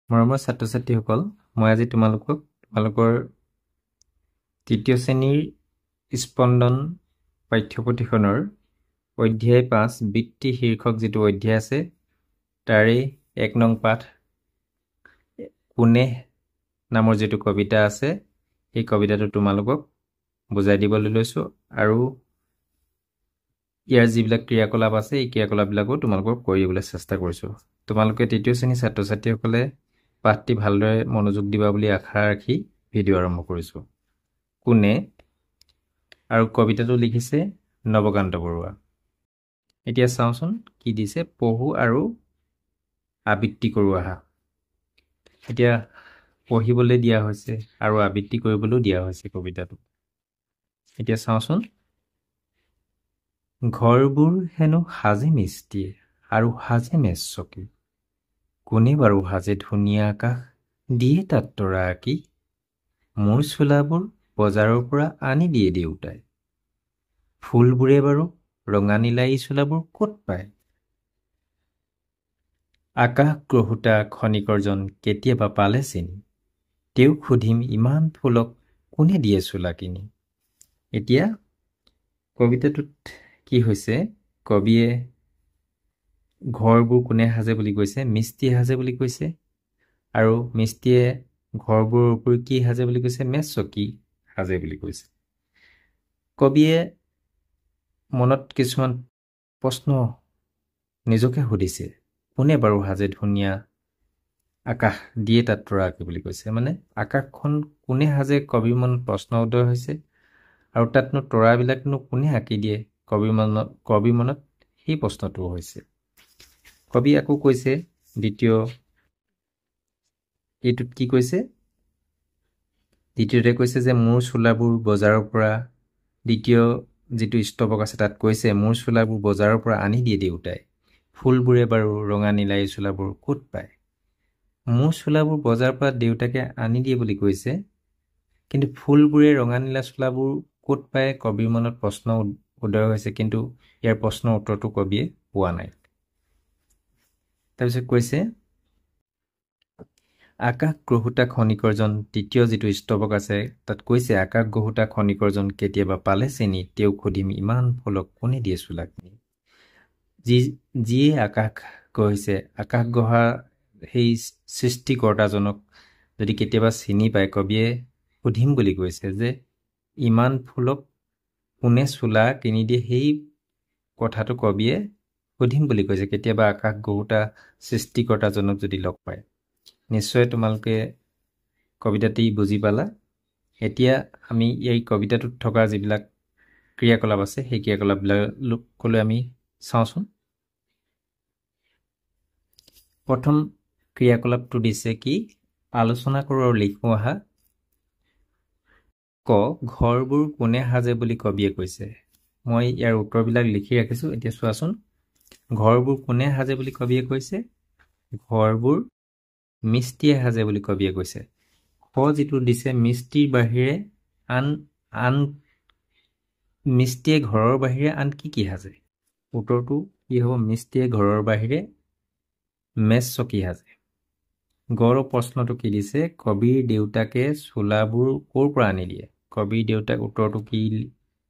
মৰমৰ ছাত্ৰ-ছাত্ৰীসকল, মই আজি তোমালোকৰ তৃতীয় শ্ৰেণীৰ স্পন্দন পাঠ্যপুথিখনৰ অধ্যায় 5 বৃত্তি শীৰ্ষক যিটো অধ্যায় আছে তাৰে 1 নং পাঠ কোনে নামৰ যিটো কবিতা আছে এই কবিতাটো তোমালোকক বুজাই দিবলৈ লৈছো আৰু ইয়াৰ যিবিলাক ক্ৰিয়াকলাপ আছে এই ক্ৰিয়াকলাপবিলাকো তোমালোকক কৰিবলৈ চেষ্টা কৰিছো। তোমালোকে তৃতীয় শ্ৰেণীৰ ছাত্ৰ-ছাত্ৰীসকলে পাঠটি ভালদৰে মনোযোগ দিবা বুলি আশা ৰাখি ভিডিঅ' আৰম্ভ কৰিছো। কোনে আৰু কবিতাটো লিখিছে নৱকান্ত বৰুৱা। এতিয়া চাওঁচোন কি দিছে, পঢ়ো আৰু আবৃত্তি কৰো আহা। এতিয়া পঢ়িবলৈ দিয়া হৈছে আৰু আবৃত্তি কৰিবলৈ দিয়া হৈছে কবিতাটো। এতিয়া চাওঁচোন, ঘৰবোৰ হেনো সাজে মিস্ত্ৰীয়ে আৰু সাজে মেচকী, কোনে বাৰু সাজে ধুনীয়া আকাশ দিয়ে তাত তৰা আঁকি, মোৰ চোলাবোৰ বজাৰৰ পৰা আনি দিয়ে দেউতাই, ফুলবোৰে বাৰু ৰঙা নীলা এই চোলাবোৰ ক'ত পায়, আকাশ গ্ৰহুতা খনিকৰজন কেতিয়াবা পালে চিনি, তেওঁক সুধিম ইমান ফুলক কোনে দিয়ে চোলা কিনি। এতিয়া কবিতাটোত কি হৈছে, কবিয়ে ঘৰবোৰ কোনে সাজে বুলি কৈছে, মিস্ত্ৰীয়ে সাজে বুলি কৈছে, আৰু মিস্ত্ৰীয়ে ঘৰবোৰৰ ওপৰি কি সাজে বুলি কৈছে, মেচকী সাজে বুলি কৈছে। কবিয়ে মনত কিছুমান প্ৰশ্ন নিজকে সুধিছে, কোনে বাৰু সাজে ধুনীয়া আকাশ দিয়ে তাত তৰা আঁকি বুলি কৈছে, মানে আকাশখন কোনে সাজে কবিৰ মনত প্ৰশ্ন উদয় হৈছে, আৰু তাতনো তৰাবিলাকনো কোনে আঁকি দিয়ে কবিৰ মনত সেই প্ৰশ্নটো হৈছে। কবি আকৌ কৈছে দ্বিতীয় এইটোত কি কৈছে, দ্বিতীয়তে কৈছে যে মোৰ চোলাবোৰ বজাৰৰ পৰা, দ্বিতীয় যিটো স্তৱক আছে তাত কৈছে মোৰ চোলাবোৰ বজাৰৰ পৰা আনি দিয়ে দেউতাই, ফুলবোৰে বাৰু ৰঙা নীলা এই চোলাবোৰ ক'ত পায়। মোৰ চোলাবোৰ বজাৰৰ পৰা দেউতাকে আনি দিয়ে বুলি কৈছে, কিন্তু ফুলবোৰে ৰঙা নীলা চোলাবোৰ ক'ত পায় কবিৰ মনত প্ৰশ্ন উদয় হৈছে, কিন্তু ইয়াৰ প্ৰশ্নৰ উত্তৰটো কবিয়ে পোৱা নাই। তাৰপিছত কৈছে আকাশ গ্ৰহুতা খনিকৰজন, তৃতীয় যিটো স্তৱক আছে তাত কৈছে আকাশ গ্ৰহুতা খনিকৰজন কেতিয়াবা পালে চিনি, তেওঁক সুধিম ইমান ফুলক কোনে দিয়ে চোলা কিনি। যিয়ে আকাশ গঢ়িছে, আকাশ গঢ়া সেই সৃষ্টিকৰ্তাজনক যদি কেতিয়াবা চিনি পায়, কবিয়ে সুধিম বুলি কৈছে যে ইমান ফুলক কোনে চোলা কিনি দিয়ে, সেই কথাটো কবিয়ে সুধিম বুলি কৈছে কেতিয়াবা আকাশ গঢ়োতা সৃষ্টিকৰ্তাজনক যদি লগ পায়। নিশ্চয় তোমালোকে কবিতাটি বুজি পালা। এতিয়া আমি এই কবিতাটোত থকা যিবিলাক ক্ৰিয়াকলাপ আছে সেই ক্ৰিয়াকলাপবিলাকলৈ আমি চাওঁচোন। প্ৰথম ক্ৰিয়াকলাপটো দিছে কি, আলোচনা কৰো আৰু লিখো আহা। ক, ঘৰবোৰ কোনে সাজে বুলি কবিয়ে কৈছে। মই ইয়াৰ উত্তৰবিলাক লিখি ৰাখিছো। এতিয়া চোৱাচোন, ঘৰবোৰ কোনে সাজে বুলি কবিয়ে কৈছে, ঘৰবোৰ মিস্ত্ৰীয়ে সাজে বুলি কবিয়ে কৈছে। খ যিটো দিছে, মিস্ত্ৰীৰ বাহিৰে আন মিস্ত্ৰীয়ে ঘৰৰ বাহিৰে আন কি কি সাজে। উত্তৰটো কি হ'ব, মিস্ত্ৰীয়ে ঘৰৰ বাহিৰে মেচ চকী সাজে। গড় প্ৰশ্নটো কি দিছে, কবিৰ দেউতাকে চোলাবোৰ ক'ৰ পৰা আনি দিয়ে। কবিৰ দেউতাক, উত্তৰটো কি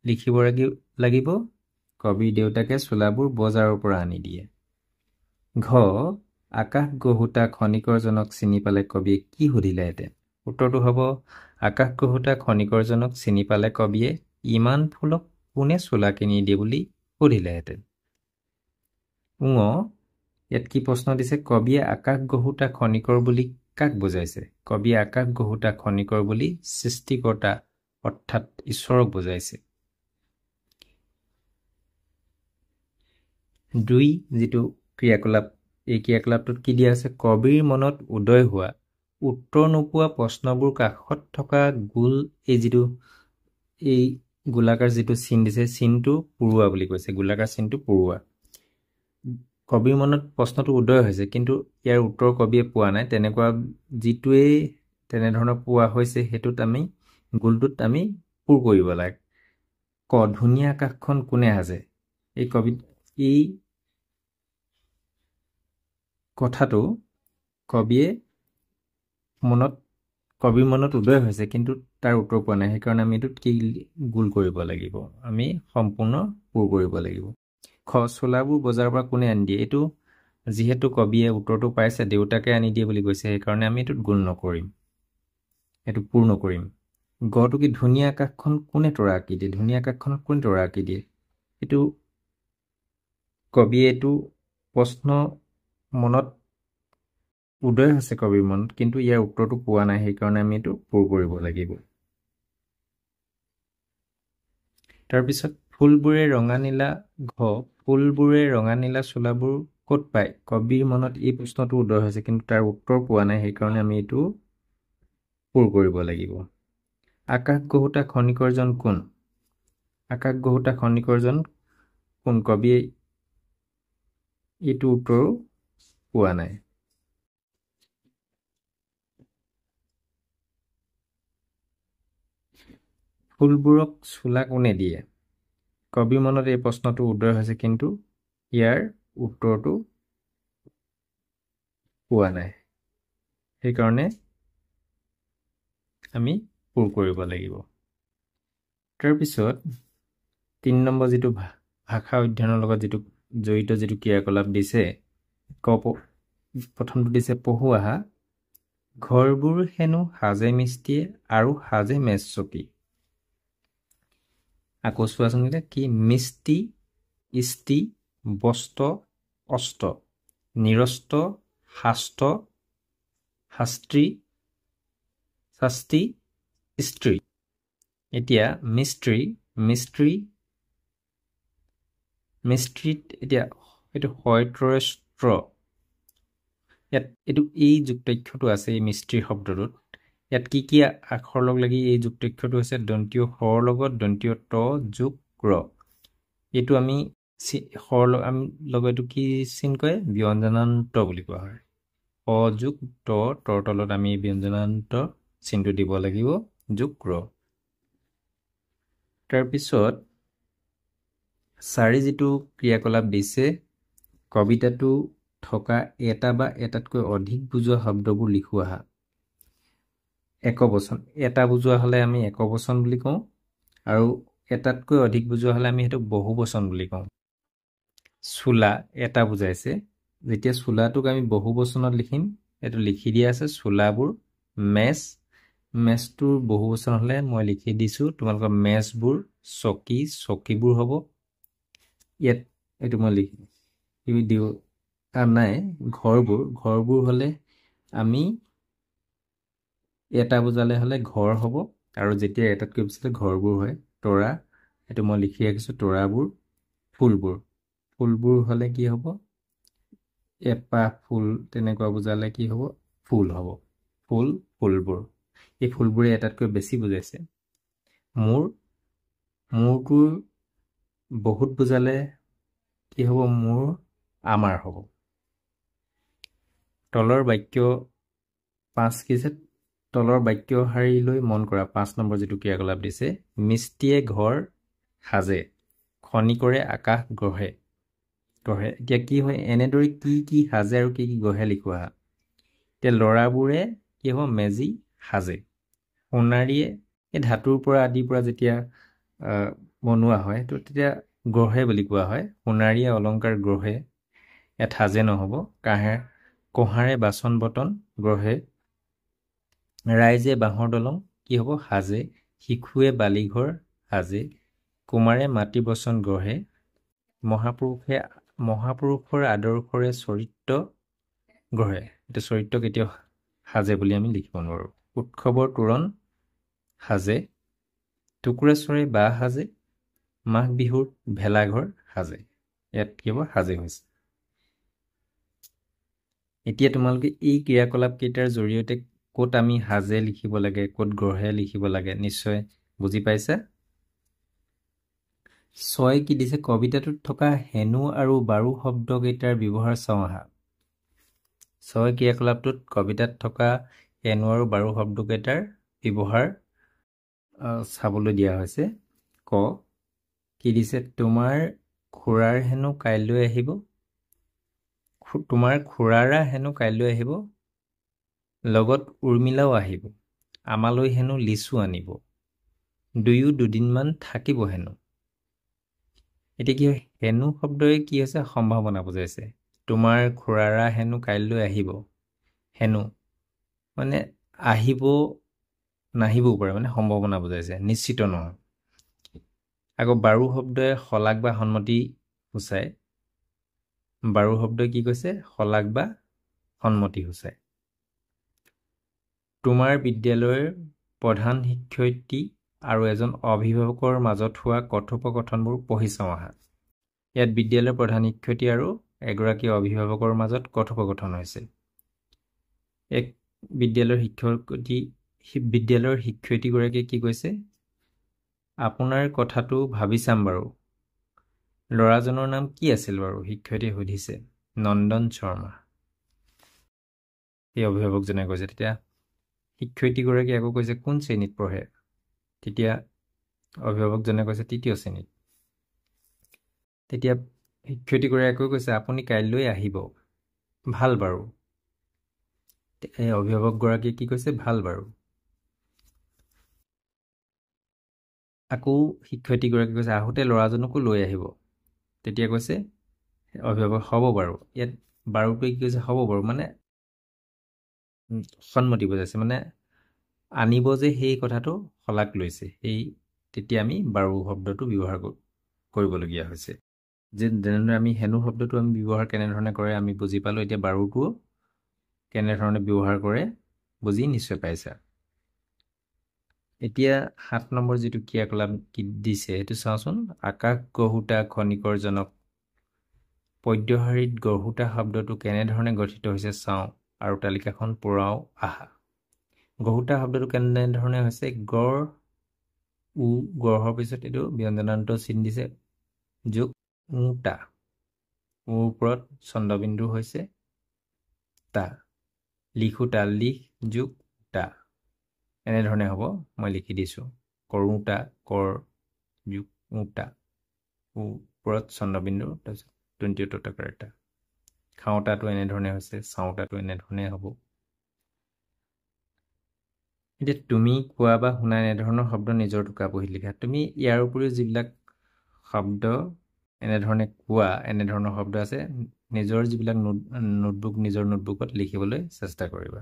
লিখিব লাগিব, কবিৰ দেউতাকে চোলাবোৰ বজাৰৰ পৰা আনি দিয়ে। ঘ, আকাশ গঢ়োতা খনিকৰজনক চিনি পালে কবিয়ে কি সুধিলেহেঁতেন। উত্তৰটো হ'ব, আকাশ গঢ়োতা খনিকৰজনক চিনি পালে কবিয়ে ইমান ফুলক কোনে চোলা কিনি দিয়ে বুলি সুধিলেহেঁতেন। ঙ, ইয়াত কি প্ৰশ্ন দিছে, কবিয়ে আকাশ গঢ়োতা খনিকৰ বুলি কাক বুজাইছে। কবিয়ে আকাশ গঢ়োতা খনিকৰ বুলি সৃষ্টিকৰ্তা অৰ্থাৎ ঈশ্বৰক বুজাইছে। 2 যিটো ক্ৰিয়াকলাপ, এই ক্ৰিয়াকলাপটোত কি দিয়া আছে, কবিৰ মনত উদয় হোৱা উত্তৰ নোপোৱা প্ৰশ্নবোৰ কাষত থকা গোল এই গোলাকাৰ যিটো চিন দিছে, চিনটো পুৰোৱা বুলি কৈছে। গোলাকাৰ চিনটো পুৰোৱা। কবিৰ মনত প্ৰশ্নটো উদয় হৈছে, কিন্তু ইয়াৰ উত্তৰ কবিয়ে পোৱা নাই। তেনেকুৱা যিটোৱেই তেনেধৰণৰ পোৱা হৈছে সেইটোত আমি গোলটোত আমি পূৰ কৰিব লাগে। ক, ধুনীয়া আকাশখন কোনে সাজে। এই কথাটো কবিয়ে মনত কবিৰ মনত উদয় হৈছে কিন্তু তাৰ উত্তৰ পোৱা নাই সেইকাৰণে আমি এইটোত কি গোল কৰিব লাগিব আমি সম্পূৰ্ণ পূৰ কৰিব লাগিব চোলাবোৰ বজাৰৰ পৰা কোনে আনি দিয়ে এইটো যিহেতু কবিয়ে উত্তৰটো পাইছে দেউতাকে আনি দিয়ে বুলি কৈছে সেইকাৰণে আমি এইটোত গোল নকৰিম এইটো পূৰ নকৰিম গটো কি ধুনীয়া আকাশখন কোনে তৰা আঁকি দিয়ে ধুনীয়া আকাশখনত কোনে তৰা আঁকি দিয়ে এইটো কবিয়ে এইটো প্ৰশ্ন মনত উদয় হৈছে কবিৰ মনত কিন্তু ইয়াৰ উত্তৰটো পোৱা নাই সেইকাৰণে আমি এইটো পূৰ কৰিব লাগিব তাৰপিছত ফুলবোৰে ৰঙা নীলা ফুলবোৰে ৰঙা নীলা চোলাবোৰ ক'ত পায় কবিৰ মনত এই প্ৰশ্নটো উদয় হৈছে কিন্তু তাৰ উত্তৰ পোৱা নাই সেইকাৰণে আমি এইটো পূৰ কৰিব লাগিব আকাশ গহুতা খনিকৰজন কোন আকাশ গহুতা খনিকৰজন কোন কবিয়ে এইটো উত্তৰ পোৱা নাই ফুলবোৰক চোলা কোনে দিয়ে কবিৰ মনত এই প্ৰশ্নটো উদয় হৈছে কিন্তু ইয়াৰ উত্তৰটো পোৱা নাই সেইকাৰণে আমি পূৰ কৰিব লাগিব তাৰপিছত ৩ নম্বৰ যিটো ভাষা অধ্যয়নৰ লগত যিটো জড়িত যিটো ক্ৰিয়াকলাপ দিছে প্ৰথমটো দিছে পঢ়ু আহা ঘৰবোৰ হেনো সাজে মিস্তিয়ে আৰু সাজে মেজ চকী আকৌ চোৱাচোন কি মিস্তি ইস্তি বস্ত অস্ত নিৰস্ত শাস্ত শাস্ত্ৰী শাস্তি স্ত্ৰী এতিয়া মিস্ত্ৰীত এতিয়া এইটো হয়ত্ৰস্ত্ৰ ইয়াত এইটো এই যুক্তাক্ষৰটো আছে এই মিস্ত্ৰী শব্দটোত ইয়াত কি আখৰ লগ লাগি এই যুক্তাক্ষৰটো আছে দন্তীয় হৰ লগত দন্তীয় ত যোগ ৰ এইটো আমি হৰ লগত এইটো কি চিন কয় ব্যঞ্জনান্ত বুলি কোৱা হয় অ যোগ তৰ তলত আমি ব্যঞ্জনান্ত চিনটো দিব লাগিব যোগ ৰ তাৰপিছত 4 যিটো ক্ৰিয়াকলাপ দিছে কবিতাটো থকা এটা বা এটাতকৈ অধিক বুজোৱা শব্দবোৰ লিখোৱা একবচন এটা বুজোৱা হলে আমি একবচন বুলি কওঁ আৰু এটাতকৈ অধিক বুজোৱা হলে আমি সেইটো বহুবচন বুলি কওঁ চোলা এটা বুজাইছে যেতিয়া চোলাটোক আমি বহুবচনত লিখিম এটো লিখি দিয়া আছে চোলাবোৰ মেজটোৰ বহুবচন হলে মই লিখি দিছো তোমালোকৰ মেজবোৰ চকীবোৰ হ'ব ইয়াত এইটো মই লিখি দিও নাই ঘৰবোৰ হলে আমি এটা বুজালে হলে ঘৰ হ'ব আৰু যেতিয়া এটাতকৈ বেছি ঘৰবোৰ হয় তৰা এইটো মই লিখি ৰাখিছো তৰাবোৰ ফুলবোৰ হলে কি হ'ব এপাহ ফুল তেনেকুৱা বুজালে কি হ'ব ফুল হ'ব ফুলবোৰ এই ফুলবোৰে এটাতকৈ বেছি বুজাইছে মূৰটোৰ বহুত বুজালে কি হ'ব মূৰ আমাৰ হ'ব তলৰ বাক্য 5 কিছে তলৰ বাক্য শাৰীলৈ মন কৰা 5 নম্বৰ যিটো ক্ৰিয়াকলাপ দিছে মিস্তিয়ে ঘৰ সাজে খনিকৰে আকাশ গঢ়ে এতিয়া কি হয় এনেদৰে কি সাজে আৰু কি গঢ়ে লিখোৱা এতিয়া লৰাবোৰে কি হ'ব মেজি সাজে সোণাৰীয়ে এই ধাতুৰ পৰা আদিৰ পৰা যেতিয়া বনোৱা হয় তো তেতিয়া গঢ়ে বুলি কোৱা হয় সোণাৰীয়ে অলংকাৰ গঢ়ে ইয়াত সাজে নহ'ব কহাৰে বাচন বৰ্তন গঢ়ে ৰাইজে বাঁহৰ দলং কি হ'ব সাজে শিশুৱে বালিঘৰ সাজে কুমাৰে মাটি বচন গঢ়ে মহাপুৰুষৰ আদৰ্শৰে চৰিত্ৰ গঢ়ে এটা চৰিত্ৰ কেতিয়াও সাজে বুলি আমি লিখিব নোৱাৰো উৎসৱৰ তোৰণ সাজে টুকুৰা বাঁহ সাজে মাঘ বিহুৰ ভেলাঘৰ সাজে ইয়াত কি হ'ব সাজে হৈছে এতিয়া তোমালোকে এই ক্ৰিয়াকলাপ কেইটাৰ জৰিয়তে ক'ত আমি সাজে লিখিব লাগে ক'ত গঢ়ে লিখিব লাগে নিশ্চয় বুজি পাইছা 6 কি দিছে কবিতাটোত থকা হেনু আৰু বাৰু শব্দ কেইটাৰ ব্যৱহাৰ চাওঁ আহা 6 ক্ৰিয়াকলাপটোত কবিতাত থকা হেনু আৰু বাৰু শব্দ কেইটাৰ ব্যৱহাৰ চাবলৈ দিয়া হৈছে কি দিছে তোমাৰ খুৰাৰ হেনু কাইলৈ আহিব তোমাৰ খুৰাৰা হেনু কাইলৈ আহিব লগত উৰ্মিলাও আহিব আমালৈ হেনো লিচু আনিব দুয়ো দুদিনমান থাকিব হেনো এতিয়া কি হেনো শব্দই কি হৈছে সম্ভাৱনা বুজাইছে তোমাৰ খুৰাৰা হেনো কাইলৈ আহিব হেনো মানে আহিব নাহিবও পাৰে মানে সম্ভাৱনা বুজাইছে নিশ্চিত নহয় আকৌ বাৰু শব্দই শলাগ বা সন্মতি সূচায় বাৰু শব্দই কি কৈছে শলাগ বা সন্মতি সূচায় তোমাৰ বিদ্যালয়ৰ প্ৰধান শিক্ষয়িত্ৰী আৰু এজন অভিভাৱকৰ মাজত হোৱা কথোপকথনবোৰ পঢ়ি চাওঁ আহা ইয়াত বিদ্যালয়ৰ প্ৰধান শিক্ষয়িত্ৰী আৰু এগৰাকী অভিভাৱকৰ মাজত কথোপকথন হৈছে এক বিদ্যালয়ৰ শিক্ষয়িত্ৰীগৰাকীয়ে কি কৈছে আপোনাৰ কথাটো ভাবি চাম বাৰু ল'ৰাজনৰ নাম কি আছিল বাৰু শিক্ষয়িত্ৰীয়ে সুধিছে নন্দন শৰ্মা এই অভিভাৱকজনে কৈছে তেতিয়া শিক্ষয়িত্ৰীগৰাকী আকৌ কৈছে কোন শ্ৰেণীত পঢ়ে তেতিয়া অভিভাৱকজনে কৈছে তৃতীয় শ্ৰেণীত তেতিয়া শিক্ষয়িত্ৰীগৰাকীয়ে কৈছে আপুনি কাইলৈ আহিব ভাল বাৰু এই অভিভাৱকগৰাকীয়ে কি কৈছে ভাল বাৰু আকৌ শিক্ষয়িত্ৰীগৰাকীয়ে কৈছে আহোঁতে ল'ৰাজনকো লৈ আহিব তেতিয়া কৈছে অভিভাৱক হ'ব বাৰু ইয়াত বাৰুটোৱে কি কৈছে হ'ব বাৰু মানে সন্মতি বুজাইছে মানে আনিব যে সেই কথাটো শলাগ লৈছে সেই তেতিয়া আমি বাৰু শব্দটো ব্যৱহাৰ কৰিবলগীয়া হৈছে যেনেদৰে আমি হেনো শব্দটো আমি ব্যৱহাৰ কেনেধৰণে কৰে আমি বুজি পালোঁ এতিয়া বাৰুটোও কেনেধৰণে ব্যৱহাৰ কৰে বুজি নিশ্চয় পাইছা এতিয়া ৭ নম্বৰ যিটো ক্ৰিয়াকলাপ দিছে সেইটো চাওঁচোন আকাশ গঢ়োতা খনিকৰজনক পদ্যশাৰীত গঢ়োতা শব্দটো কেনেধৰণে গঠিত হৈছে চাওঁ আৰু তালিকাখন পূৰাও আহা গঢ়োতা শব্দটো কেনেধৰণে হৈছে গড় উ গঢ়ৰ পিছত এইটো ব্যঞ্জনান্ত চিন দিছে যোগ টা উৰ ওপৰত চন্দ্ৰবিন্দু হৈছে টা লিখোতা লিখ যোগ টা এনেধৰণে হ'ব মই লিখি দিছোঁ কৰোঁতা কৰ যোগ টা ওপৰত চন্দ্ৰবিন্দু তাৰপিছত দন্তীয় তকাৰ এটা খাওঁতাটো এনেধৰণে হৈছে চাওঁতাটো এনেধৰণে হ'ব এতিয়া তুমি কোৱা বা শুনা এনেধৰণৰ শব্দ নিজৰ টোকা বহীত লিখা তুমি ইয়াৰ উপৰিও যিবিলাক শব্দ এনেধৰণে কোৱা এনেধৰণৰ শব্দ আছে নিজৰ যিবিলাক নিজৰ নোটবুকত লিখিবলৈ চেষ্টা কৰিবা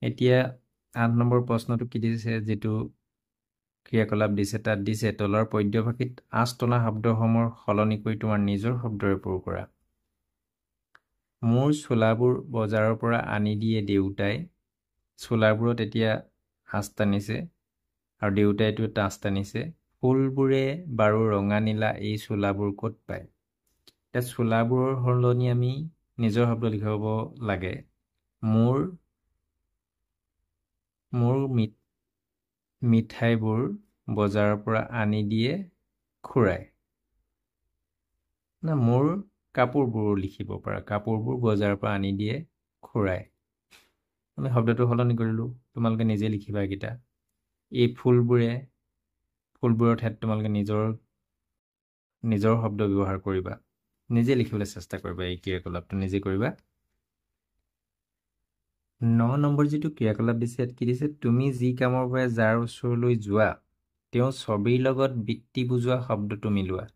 এতিয়া ৮ নম্বৰ প্ৰশ্নটো কি দিছে যিটো ক্ৰিয়াকলাপ দিছে তাত দিছে তলৰ পদ্যভাষীত আঁচ টনা শব্দসমূহ সলনি কৰি তোমাৰ নিজৰ শব্দৰে পূৰ কৰা মোৰ চোলাবোৰ বজাৰৰ পৰা আনি দিয়ে দেউতাই চোলাবোৰত এতিয়া আঁচ টানিছে আৰু দেউতাইটো আঁচ টানিছে ফুলবোৰে বাৰু ৰঙা নীলা এই চোলাবোৰ ক'ত পায় এতিয়া চোলাবোৰৰ সলনি আমি নিজৰ শব্দ লিখাব লাগে মোৰ মিঠাইবোৰ বজাৰৰ পৰা আনি দিয়ে খুৰাই না মোৰ কাপোৰবোৰ লিখিব পাৰা কাপোৰবোৰ বজাৰৰ পৰা আনি দিয়ে খুৰাই আমি শব্দটো সলনি কৰিলোঁ তোমালোকে নিজে লিখিবা এইকেইটা এই ফুলবোৰৰ ঠাইত তোমালোকে নিজৰ শব্দ ব্যৱহাৰ কৰিবা নিজে লিখিবলৈ চেষ্টা কৰিবা এই ক্ৰিয়াকলাপটো নিজে কৰিবা ৯ নম্বৰ যিটো ক্ৰিয়াকলাপ দিছে ইয়াত কি দিছে তুমি যি কামৰ বাবে যাৰ ওচৰলৈ যোৱা তেওঁ ছবিৰ লগত বৃত্তি বুজোৱা শব্দটো মিলোৱা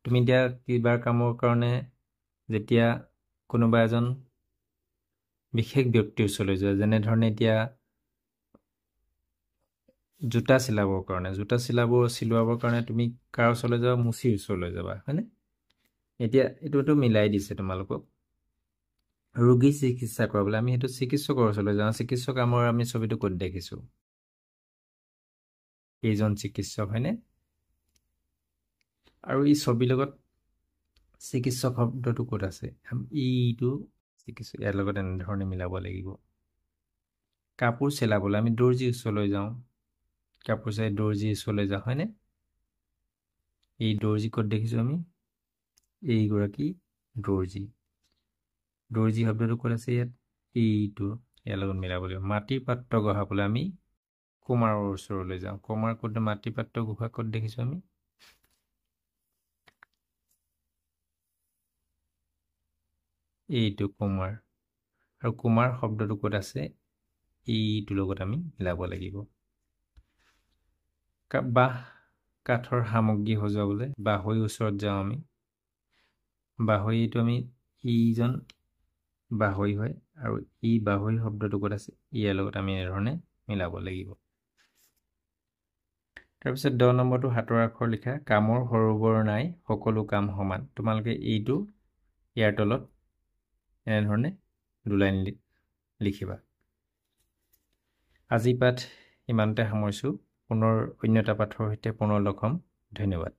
তুমি এতিয়া কিবা কামৰ কাৰণে যেতিয়া কোনোবা এজন বিশেষ ব্যক্তিৰ ওচৰলৈ যোৱা যেনেধৰণে এতিয়া জোতা চিলাবৰ কাৰণে তুমি কাৰ ওচৰলৈ যাবা মুচিৰ ওচৰলৈ যাবা হয়নে এতিয়া এইটোতো মিলাই দিছে তোমালোকক ৰোগী চিকিৎসা কৰাবলৈ আমি সেইটো চিকিৎসকৰ ওচৰলৈ যাওঁ চিকিৎসক আমাৰ আমি ছবিটো ক'ত দেখিছোঁ এইজন চিকিৎসক হয়নে আৰু এই ছবিৰ লগত চিকিৎসক শব্দটো ক'ত আছে এইটো চিকিৎসক ইয়াৰ লগত এনেধৰণে মিলাব লাগিব কাপোৰ চিলাবলৈ আমি দৰ্জীৰ ওচৰলৈ যাওঁ কাপোৰ চাই দৰ্জীৰ ওচৰলৈ যাওঁ হয়নে এই দৰ্জী ক'ত দেখিছোঁ আমি এইগৰাকী দৰ্জী শব্দটো ক'ত আছে ইয়াত এইটো ইয়াৰ লগত মিলাব লাগিব মাটিৰ পাত্ৰ গঢ়াবলৈ আমি কুমাৰৰ ওচৰলৈ যাওঁ কুমাৰ ক'ত মাটিৰ পাত্ৰ গঢ়া ক'ত দেখিছোঁ আমি এইটো কুমাৰ আৰু কুমাৰ শব্দটো ক'ত আছে এইটোৰ লগত আমি মিলাব লাগিব বাঁহ কাঠৰ সামগ্ৰী সজাবলৈ বাঁহৰ ওচৰত যাওঁ আমি বাঁহৰীটো আমি ইজন বাঁহৰী হয় আৰু ই বাঁহৰী শব্দটো ক'ত আছে ইয়াৰ লগত আমি এনেধৰণে মিলাব লাগিব তাৰপিছত 10 নম্বৰটো হাতৰ আখৰ লিখা কামৰ সৰু-বৰ নাই সকলো কাম সমান তোমালোকে এইটো ইয়াৰ তলত এনেধৰণে দুলাইন লিখিবা আজি পাঠ ইমানতে সামৰিছোঁ পুনৰ অন্য এটা পাঠৰ সৈতে পুনৰ লগ হ'ম ধন্যবাদ